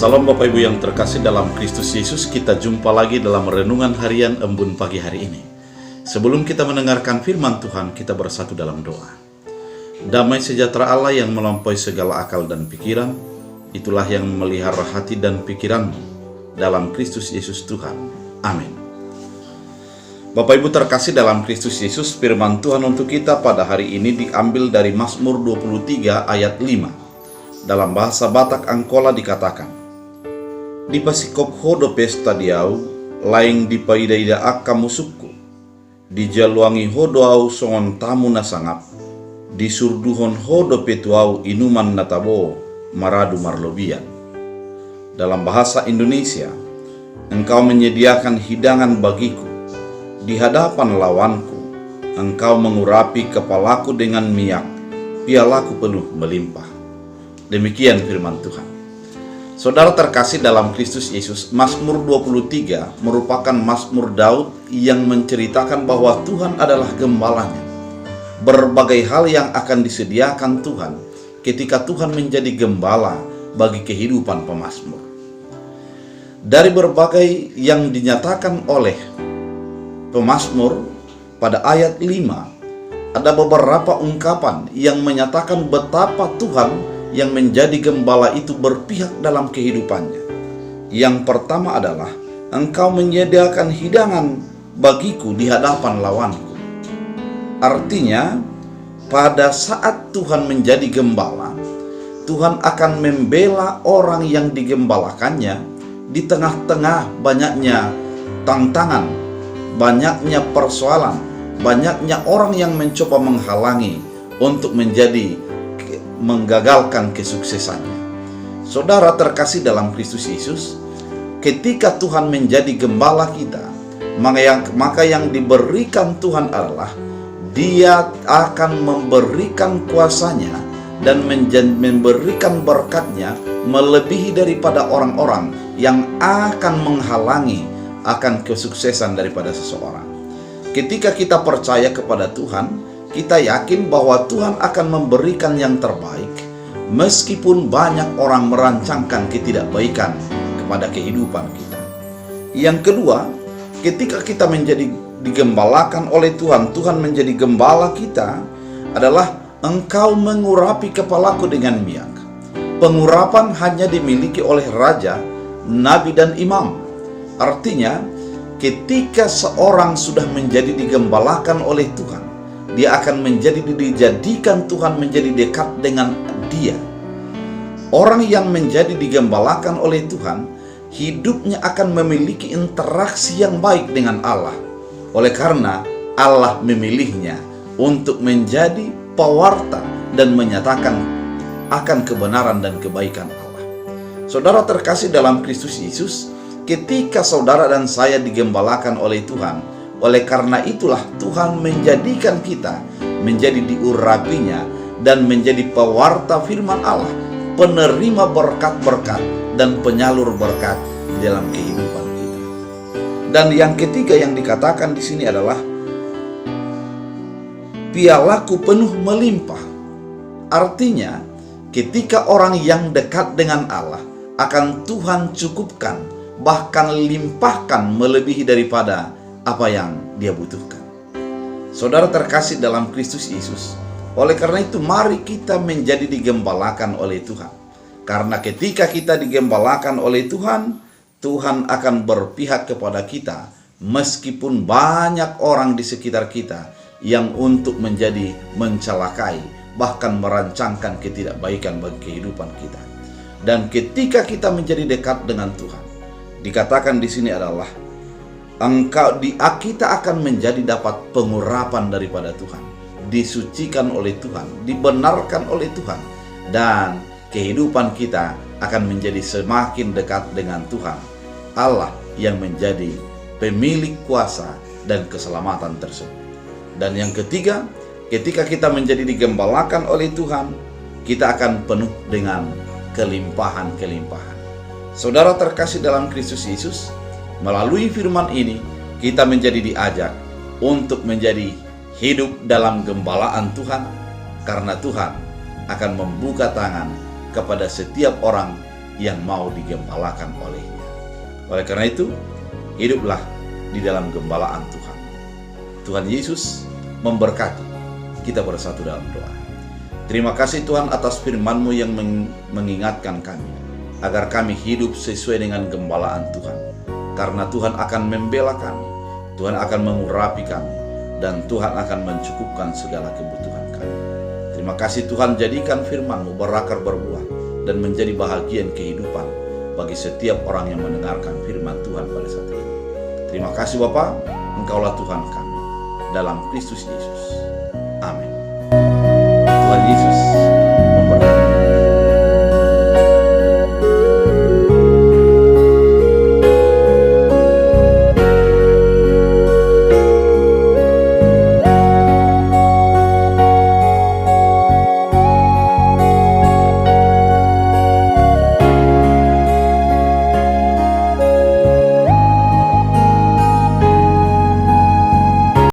Salam Bapak Ibu yang terkasih dalam Kristus Yesus. Kita jumpa lagi dalam renungan harian Embun pagi hari ini. Sebelum kita mendengarkan firman Tuhan, kita bersatu dalam doa. Damai sejahtera Allah yang melampaui segala akal dan pikiran, itulah yang memelihara hati dan pikiranmu dalam Kristus Yesus Tuhan. Amin. Bapak Ibu terkasih dalam Kristus Yesus, firman Tuhan untuk kita pada hari ini diambil dari Mazmur 23 ayat 5. Dalam bahasa Batak Angkola dikatakan, di pasikop hodo pesta diau, laing di paidaida akka musukku, di jaluangi hodo au songon tamu nasangap, di surduhon hodo petuau inuman natabo maradu marlobian. Dalam bahasa Indonesia, engkau menyediakan hidangan bagiku, di hadapan lawanku, engkau mengurapi kepalaku dengan minyak, pialaku penuh melimpah. Demikian firman Tuhan. Saudara terkasih dalam Kristus Yesus, Mazmur 23 merupakan Mazmur Daud yang menceritakan bahwa Tuhan adalah gembalanya. Berbagai hal yang akan disediakan Tuhan ketika Tuhan menjadi gembala bagi kehidupan pemazmur. Dari berbagai yang dinyatakan oleh pemazmur pada ayat 5, ada beberapa ungkapan yang menyatakan betapa Tuhan yang menjadi gembala itu berpihak dalam kehidupannya. Yang pertama adalah, engkau menyediakan hidangan bagiku di hadapan lawanku. Artinya, pada saat Tuhan menjadi gembala, Tuhan akan membela orang yang digembalakannya di tengah-tengah banyaknya tantangan, banyaknya persoalan, banyaknya orang yang mencoba menghalangi untuk menggagalkan kesuksesannya. Saudara terkasih dalam Kristus Yesus, ketika Tuhan menjadi gembala kita, maka yang diberikan Tuhan adalah Dia akan memberikan kuasanya dan memberikan berkatnya melebihi daripada orang-orang yang akan menghalangi akan kesuksesan daripada seseorang. Ketika kita percaya kepada Tuhan, kita yakin bahwa Tuhan akan memberikan yang terbaik, meskipun banyak orang merancangkan ketidakbaikan kepada kehidupan kita. Yang kedua, ketika kita menjadi digembalakan oleh Tuhan, Tuhan menjadi gembala kita adalah engkau mengurapi kepalaku dengan minyak. Pengurapan hanya dimiliki oleh raja, nabi, dan imam. Artinya, ketika seorang sudah menjadi digembalakan oleh Tuhan, dia akan dijadikan Tuhan menjadi dekat dengan dia. Orang yang menjadi digembalakan oleh Tuhan, hidupnya akan memiliki interaksi yang baik dengan Allah. Oleh karena Allah memilihnya untuk menjadi pewarta dan menyatakan akan kebenaran dan kebaikan Allah. Saudara terkasih dalam Kristus Yesus, ketika saudara dan saya digembalakan oleh Tuhan, oleh karena itulah Tuhan menjadikan kita menjadi diurapinya dan menjadi pewarta firman Allah, penerima berkat-berkat dan penyalur berkat di dalam kehidupan kita. Dan yang ketiga yang dikatakan di sini adalah pialaku penuh melimpah. Artinya, ketika orang yang dekat dengan Allah akan Tuhan cukupkan, bahkan limpahkan melebihi daripada apa yang dia butuhkan. Saudara terkasih dalam Kristus Yesus, oleh karena itu mari kita menjadi digembalakan oleh Tuhan. Karena ketika kita digembalakan oleh Tuhan, Tuhan akan berpihak kepada kita meskipun banyak orang di sekitar kita yang untuk menjadi mencelakai, bahkan merancangkan ketidakbaikan bagi kehidupan kita. Dan ketika kita menjadi dekat dengan Tuhan, dikatakan di sini adalah kita akan menjadi dapat pengurapan daripada Tuhan, disucikan oleh Tuhan, dibenarkan oleh Tuhan, dan kehidupan kita akan menjadi semakin dekat dengan Tuhan, Allah yang menjadi pemilik kuasa dan keselamatan tersebut. Dan yang ketiga, ketika kita menjadi digembalakan oleh Tuhan, kita akan penuh dengan kelimpahan-kelimpahan. Saudara terkasih dalam Kristus Yesus, melalui firman ini, kita menjadi diajak untuk menjadi hidup dalam gembalaan Tuhan, karena Tuhan akan membuka tangan kepada setiap orang yang mau digembalakan olehnya. Oleh karena itu, hiduplah di dalam gembalaan Tuhan. Tuhan Yesus memberkati. Kita bersatu dalam doa. Terima kasih Tuhan atas firman-Mu yang mengingatkan kami agar kami hidup sesuai dengan gembalaan Tuhan. Karena Tuhan akan membela kami, Tuhan akan mengurapi kami, dan Tuhan akan mencukupkan segala kebutuhan kami. Terima kasih Tuhan, jadikan firman-Mu berakar berbuah dan menjadi bahagian kehidupan bagi setiap orang yang mendengarkan firman Tuhan pada saat ini. Terima kasih Bapa, Engkaulah Tuhan kami dalam Kristus Yesus. Amin. Tuhan Yesus